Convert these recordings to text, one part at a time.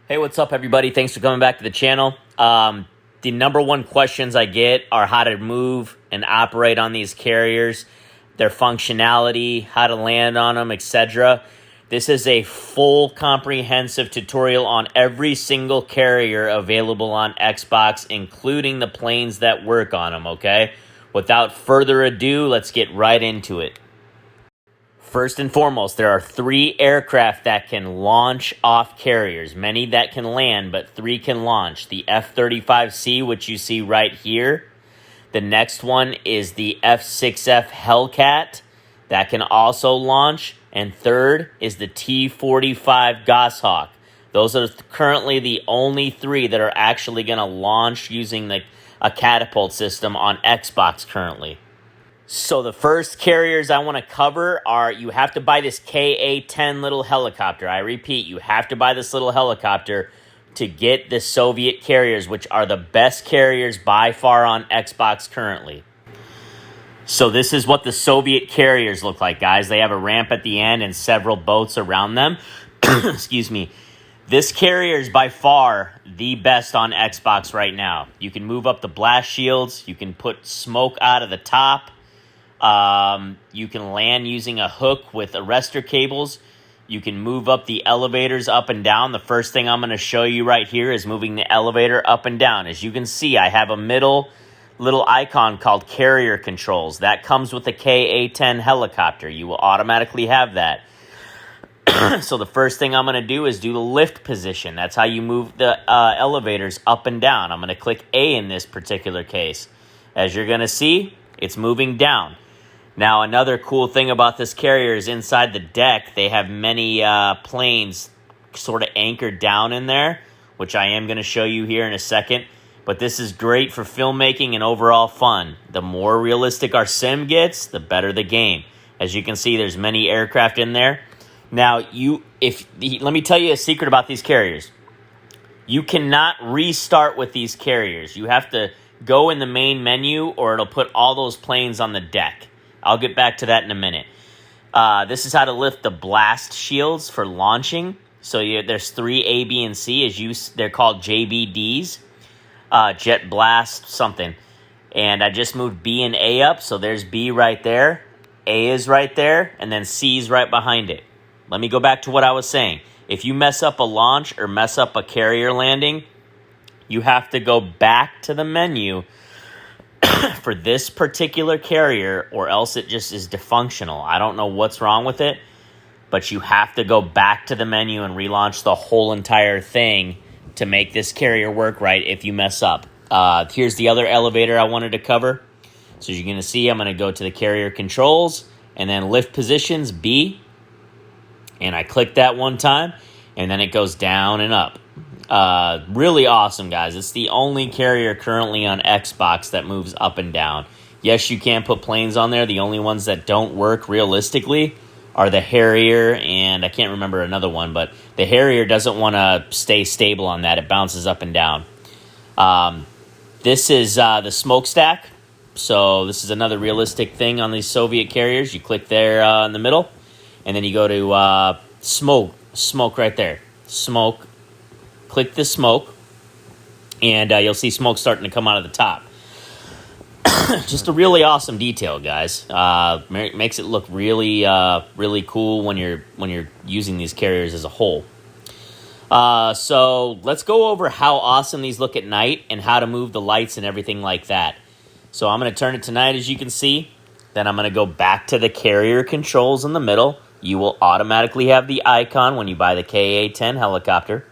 Hey, what's up, everybody? Thanks for coming back to the channel. The number one questions I get are how to move and operate on these carriers, their functionality, how to land on them, etc. This is a full comprehensive tutorial on every single carrier available on Xbox, including the planes that work on them, okay? Without further ado, let's get right into it. First and foremost, there are 3 aircraft that can launch off carriers. Many that can land, but 3 can launch. The F-35C, which you see right here. The next one is the F-6F Hellcat that can also launch. And third is the T-45 Goshawk. Those are currently the only 3 that are actually going to launch using a catapult system on Xbox currently. So the first carriers I want to cover are, you have to buy this Ka-10 little helicopter. I repeat, you have to buy this little helicopter to get the Soviet carriers, which are the best carriers by far on Xbox currently. So this is what the Soviet carriers look like, guys. They have a ramp at the end and several boats around them. Excuse me. This carrier is by far the best on Xbox right now. You can move up the blast shields. You can put smoke out of the top. You can land using a hook with arrestor cables. You can move up the elevators up and down. The first thing I'm going to show you right here is moving the elevator up and down. As you can see, I have a middle little icon called carrier controls. That comes with the Ka-10 helicopter. You will automatically have that. So the first thing I'm going to do is do the lift position. That's how you move the elevators up and down. I'm going to click A in this particular case. As you're going to see, it's moving down. Now, another cool thing about this carrier is inside the deck, they have many planes sort of anchored down in there, which I am going to show you here in a second. But this is great for filmmaking and overall fun. The more realistic our sim gets, the better the game. As you can see, there's many aircraft in there. Now, let me tell you a secret about these carriers. You cannot restart with these carriers. You have to go in the main menu or it'll put all those planes on the deck. I'll get back to that in a minute. This is how to lift the blast shields for launching. So there's 3 A, B, and C. They're called JBDs. Jet Blast something. And I just moved B and A up. So there's B right there. A is right there. And then C is right behind it. Let me go back to what I was saying. If you mess up a launch or mess up a carrier landing, you have to go back to the menu for this particular carrier, or else it just is dysfunctional. I don't know what's wrong with it, but you have to go back to the menu and relaunch the whole entire thing to make this carrier work right if you mess up. Here's the other elevator I wanted to cover. So you're going to see I'm going to go to the carrier controls and then lift positions, B, and I click that one time, and then it goes down and up. Really awesome, guys. It's the only carrier currently on Xbox that moves up and down. Yes, you can put planes on there. The only ones that don't work realistically are the Harrier, and I can't remember another one, but the Harrier doesn't want to stay stable on that. It bounces up and down. This is the smokestack. So this is another realistic thing on these Soviet carriers. You click there in the middle, and then you go to smoke right there. Smoke. Click the smoke, and you'll see smoke starting to come out of the top. Just a really awesome detail, guys. Makes it look really, really cool when you're using these carriers as a whole. So let's go over how awesome these look at night and how to move the lights and everything like that. So I'm going to turn it to night, as you can see. Then I'm going to go back to the carrier controls in the middle. You will automatically have the icon when you buy the Ka-10 helicopter.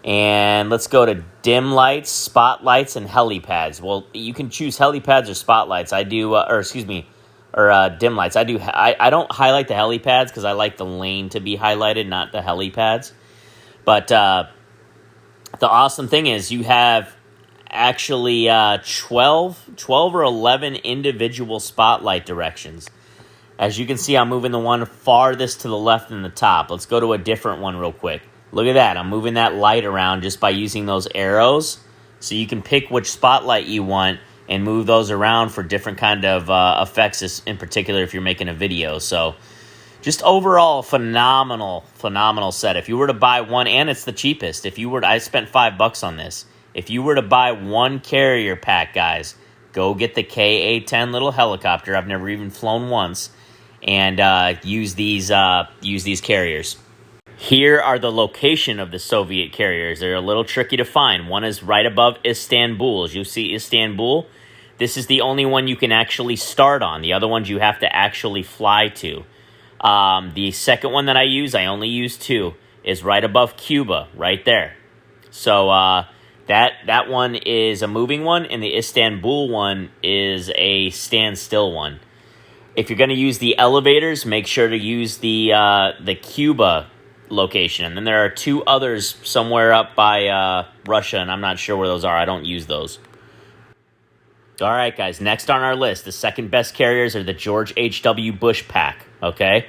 And let's go to dim lights, spotlights, and helipads. Well, you can choose helipads or spotlights. I do, dim lights. I don't highlight the helipads because I like the lane to be highlighted, not the helipads. But the awesome thing is you have actually 12 or 11 individual spotlight directions. As you can see, I'm moving the one farthest to the left in the top. Let's go to a different one real quick. Look at that. I'm moving that light around just by using those arrows. So you can pick which spotlight you want and move those around for different kind of effects, in particular if you're making a video. So Just overall, phenomenal set. If you were to buy one, and it's the cheapest. I spent $5 on this. If you were to buy one carrier pack, guys, go get the KA-10 little helicopter. I've never even flown once, and use these carriers. Here are the location of the Soviet carriers. They're a little tricky to find. One is right above Istanbul. As you see, Istanbul. This is the only one you can actually start on. The other ones you have to actually fly to. The second one that I only use 2, is right above Cuba, right there. So that one is a moving one, and the Istanbul one is a standstill one. If you're going to use the elevators, make sure to use the Cuba location. And then there are 2 others somewhere up by Russia, and I'm not sure where those are. I don't use those. All right, guys, next on our list, the second best carriers are the George H.W. Bush pack, okay?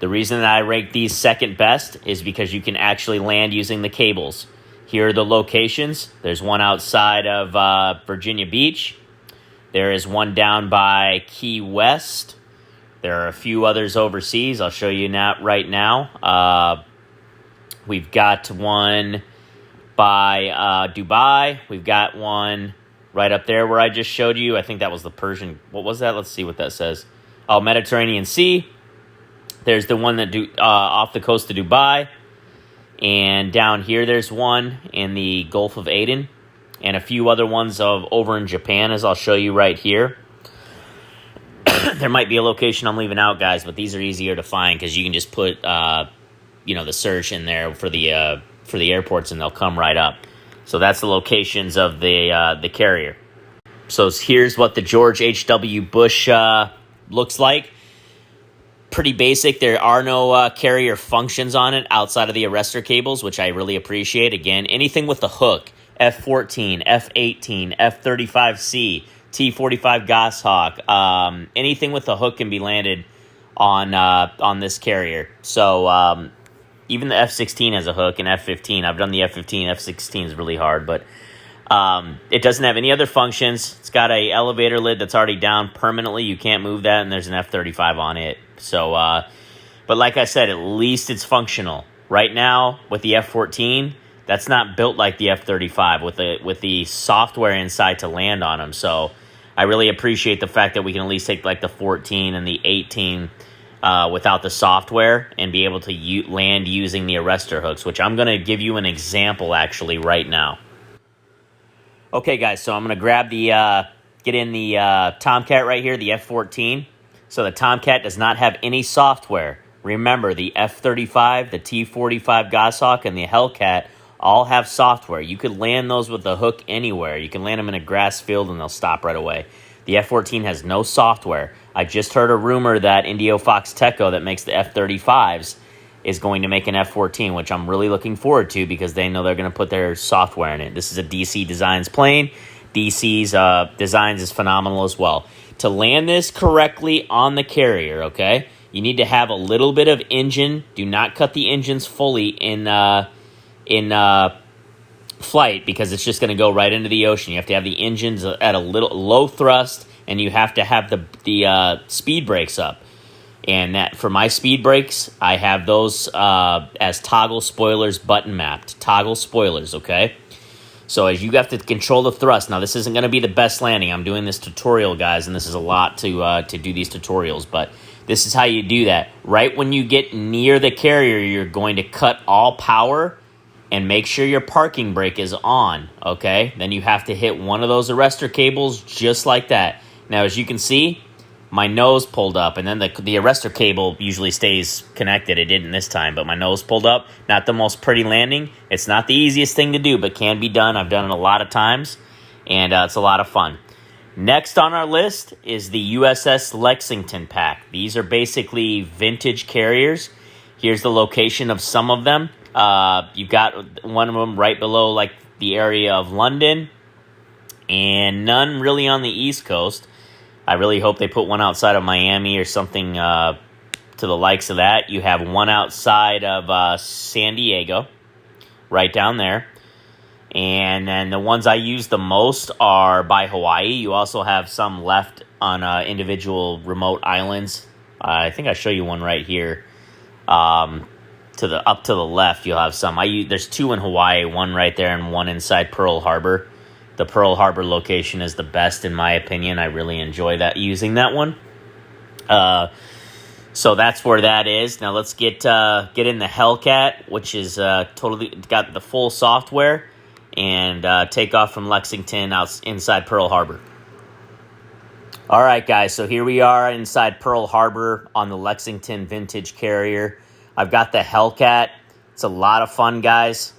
The reason that I rank these second best is because you can actually land using the cables. Here are the locations. There's one outside of Virginia Beach. There is one down by Key West. There are a few others overseas. I'll show you right now. We've got one by Dubai. We've got one right up there where I just showed you. I think that was the Persian. What was that? Let's see what that says. Oh, Mediterranean Sea. There's the one that off the coast of Dubai. And down here there's one in the Gulf of Aden. And a few other ones over in Japan, as I'll show you right here. There might be a location I'm leaving out, guys, but these are easier to find because you can just put the search in there for the airports, and they'll come right up. So that's the locations of the carrier. So here's what the George H.W. Bush looks like. Pretty basic. There are no carrier functions on it outside of the arrestor cables, which I really appreciate. Again, anything with the hook, F-14, F-18, F-35C, T-45 Goshawk, anything with the hook can be landed on this carrier. So even the F-16 has a hook, and F-15. I've done the F-15. F-16 is really hard, but it doesn't have any other functions. It's got a elevator lid that's already down permanently. You can't move that, and there's an F-35 on it. So, but like I said, at least it's functional. Right now, with the F-14, that's not built like the F-35 with the software inside to land on them. So I really appreciate the fact that we can at least take like the 14 and the 18 without the software and be able to land using the arrestor hooks, which I'm going to give you an example actually right now. Okay, guys, so I'm going to get in the Tomcat right here, the F-14. So the Tomcat does not have any software. Remember, the F-35, the T-45 Goshawk, and the Hellcat all have software. You could land those with a hook anywhere. You can land them in a grass field and they'll stop right away. The F-14 has no software. I just heard a rumor that Indio Fox Teco that makes the F-35s is going to make an F-14, which I'm really looking forward to because they know they're going to put their software in it. This is a DC Designs plane. DC's Designs is phenomenal as well. To land this correctly on the carrier, okay, you need to have a little bit of engine. Do not cut the engines fully in flight because it's just going to go right into the ocean. You have to have the engines at a little low thrust, and you have to have the speed brakes up. And that for my speed brakes, I have those as toggle spoilers button mapped. Toggle spoilers, okay? So as you have to control the thrust. Now, this isn't going to be the best landing. I'm doing this tutorial, guys, and this is a lot to do these tutorials. But this is how you do that. Right when you get near the carrier, you're going to cut all power and make sure your parking brake is on, okay? Then you have to hit one of those arrestor cables just like that. Now, as you can see, my nose pulled up, and then the arrestor cable usually stays connected. It didn't this time, but my nose pulled up. Not the most pretty landing. It's not the easiest thing to do, but can be done. I've done it a lot of times, and it's a lot of fun. Next on our list is the USS Lexington pack. These are basically vintage carriers. Here's the location of some of them. You've got one of them right below like the area of London, and none really on the East Coast. I really hope they put one outside of Miami or something to the likes of that. You have one outside of San Diego, right down there. And then the ones I use the most are by Hawaii. You also have some left on individual remote islands I think I show you one right here. Up to the left, you'll have some. There's two in Hawaii, one right there and one inside Pearl Harbor. The Pearl Harbor location is the best in my opinion. I really enjoy using that one. So that's where that is. Now let's get in the Hellcat, which is totally got the full software, and take off from Lexington inside Pearl Harbor. All right, guys, so here we are inside Pearl Harbor on the Lexington Vintage Carrier. I've got the Hellcat. It's a lot of fun, guys.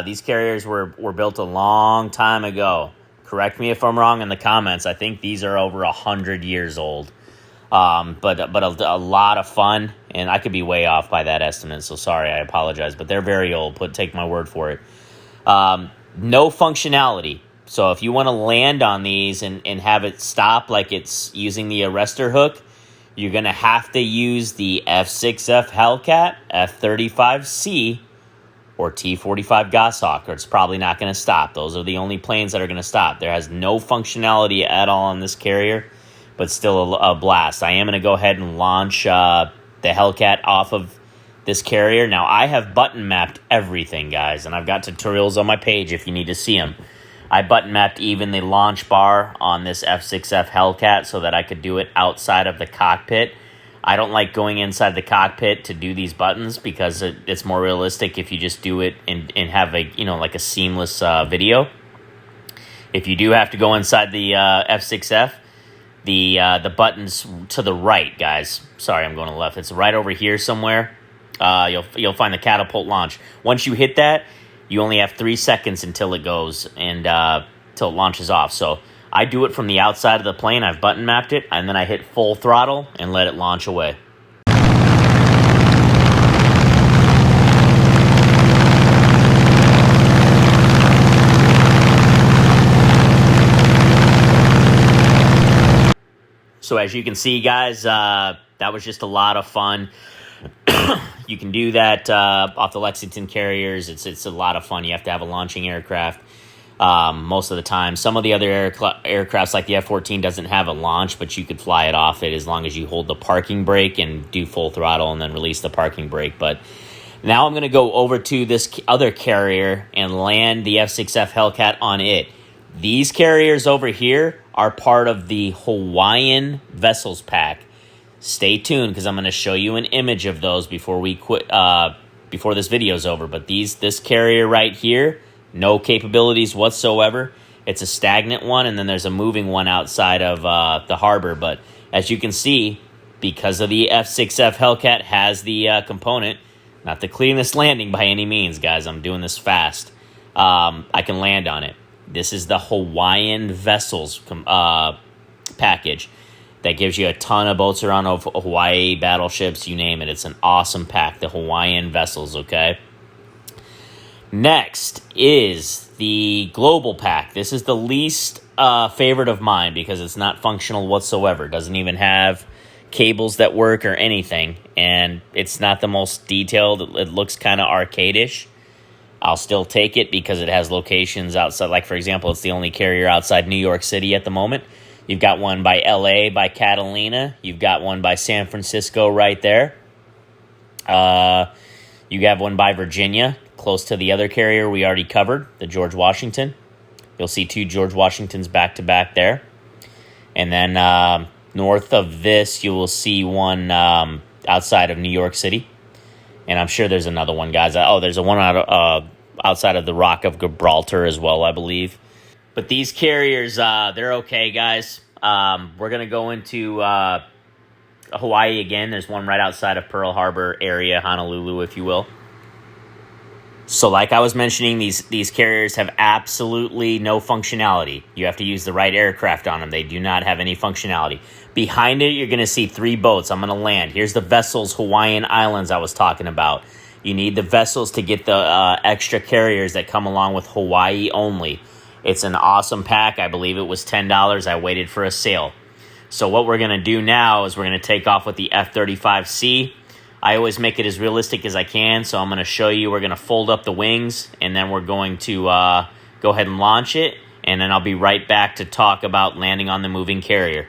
These Carriers were built a long time ago. Correct me if I'm wrong in the comments. I think these are over 100 years old. But a lot of fun, and I could be way off by that estimate, so sorry, I apologize. But they're very old. Take my word for it. No functionality. So if you want to land on these and have it stop like it's using the arrestor hook, you're going to have to use the F6F Hellcat, F35C, or T45 Goshawk, or it's probably not going to stop. Those are the only planes that are going to stop. There has no functionality at all on this carrier, but still a blast. I am going to go ahead and launch the Hellcat off of this carrier. Now, I have button mapped everything, guys, and I've got tutorials on my page if you need to see them. I button mapped even the launch bar on this F6F Hellcat so that I could do it outside of the cockpit. I don't like going inside the cockpit to do these buttons because it's more realistic if you just do it and have like a seamless video. If you do have to go inside the F6F, the button's to the right, guys. Sorry, I'm going to the left. It's right over here somewhere. You'll find the catapult launch. Once you hit that, you only have 3 seconds until it goes and till it launches off. So I do it from the outside of the plane. I've button mapped it, and then I hit full throttle and let it launch away. So as you can see, guys, that was just a lot of fun. You can do that off the Lexington Carriers. It's a lot of fun. You have to have a launching aircraft most of the time. Some of the other aircrafts, like the F-14, doesn't have a launch, but you could fly it off it as long as you hold the parking brake and do full throttle and then release the parking brake. But now I'm going to go over to this other carrier and land the F6F Hellcat on it. These carriers over here are part of the Hawaiian Vessels Pack. Stay tuned because I'm going to show you an image of those before we quit. Before this video is over. But this carrier right here, no capabilities whatsoever. It's a stagnant one, and then there's a moving one outside of the harbor. But as you can see, because of the F6F Hellcat has the component, not the cleanest landing by any means, guys. I'm doing this fast. I can land on it. This is the Hawaiian Vessels package. That gives you a ton of boats around Hawaii, battleships, you name it. It's an awesome pack, the Hawaiian Vessels, okay? Next is the Global Pack. This is the least favorite of mine because it's not functional whatsoever. It doesn't even have cables that work or anything, and it's not the most detailed. It looks kind of arcade-ish. I'll still take it because it has locations outside. Like, for example, it's the only carrier outside New York City at the moment. You've got one by L.A., by Catalina. You've got one by San Francisco right there. You have one by Virginia, close to the other carrier we already covered, the George Washington. You'll see 2 George Washingtons back-to-back there. And then north of this, you will see one outside of New York City. And I'm sure there's another one, guys. There's a one outside of the Rock of Gibraltar as well, I believe. But these carriers, they're okay, guys. We're going to go into Hawaii again. There's one right outside of Pearl Harbor area, Honolulu, if you will. So like I was mentioning, these carriers have absolutely no functionality. You have to use the right aircraft on them. They do not have any functionality. Behind it, you're going to see 3 boats. I'm going to land. Here's the Vessels Hawaiian Islands I was talking about. You need the vessels to get the extra carriers that come along with Hawaii only. It's an awesome pack. I believe it was $10. I waited for a sale. So what we're going to do now is we're going to take off with the F-35C. I always make it as realistic as I can, so I'm going to show you. We're going to fold up the wings, and then we're going to go ahead and launch it, and then I'll be right back to talk about landing on the moving carrier.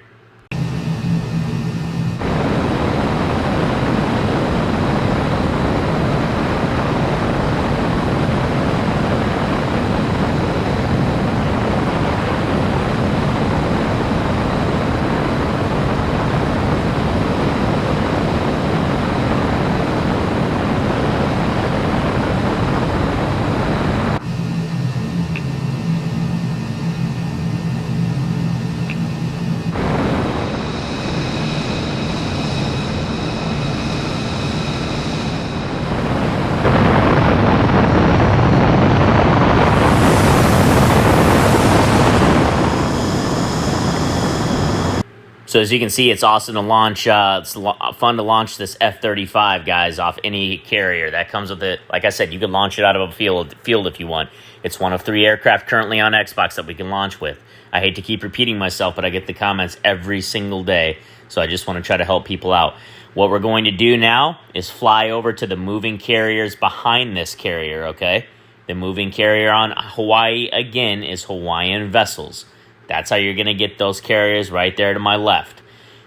So as you can see, it's awesome to launch. Fun to launch this F-35, guys, off any carrier that comes with it. Like I said, you can launch it out of a field if you want. It's one of 3 aircraft currently on Xbox that we can launch with. I hate to keep repeating myself, but I get the comments every single day, so I just want to try to help people out. What we're going to do now is fly over to the moving carriers behind this carrier, okay? The moving carrier on Hawaii, again, is Hawaiian Vessels. That's how you're going to get those carriers right there to my left.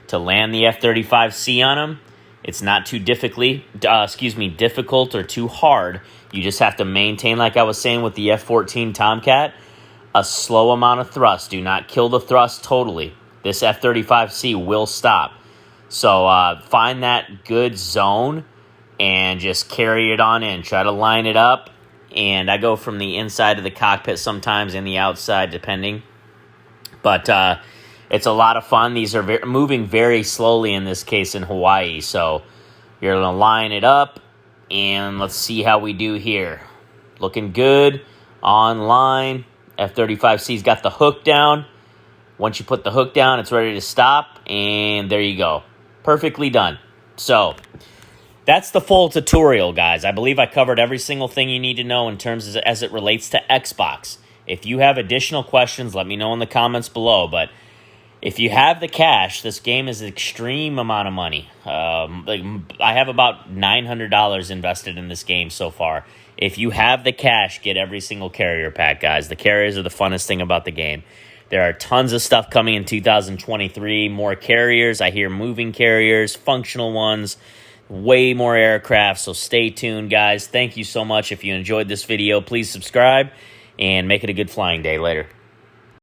To land the F-35C on them, it's not too difficult or too hard. You just have to maintain, like I was saying with the F-14 Tomcat, a slow amount of thrust. Do not kill the thrust totally. This F-35C will stop. So find that good zone and just carry it on in. Try to line it up. And I go from the inside of the cockpit sometimes and the outside, depending. But it's a lot of fun. These are moving very slowly in this case in Hawaii. So you're going to line it up, and let's see how we do here. Looking good. On line. F-35C's got the hook down. Once you put the hook down, it's ready to stop. And there you go. Perfectly done. So that's the full tutorial, guys. I believe I covered every single thing you need to know in terms of, as it relates to Xbox. If you have additional questions, let me know in the comments below. But if you have the cash, this game is an extreme amount of money. I have about $900 invested in this game so far. If you have the cash, get every single carrier pack, guys. The carriers are the funnest thing about the game. There are tons of stuff coming in 2023. More carriers. I hear moving carriers, functional ones, way more aircraft. So stay tuned, guys. Thank you so much. If you enjoyed this video, please subscribe and make it a good flying day. Later.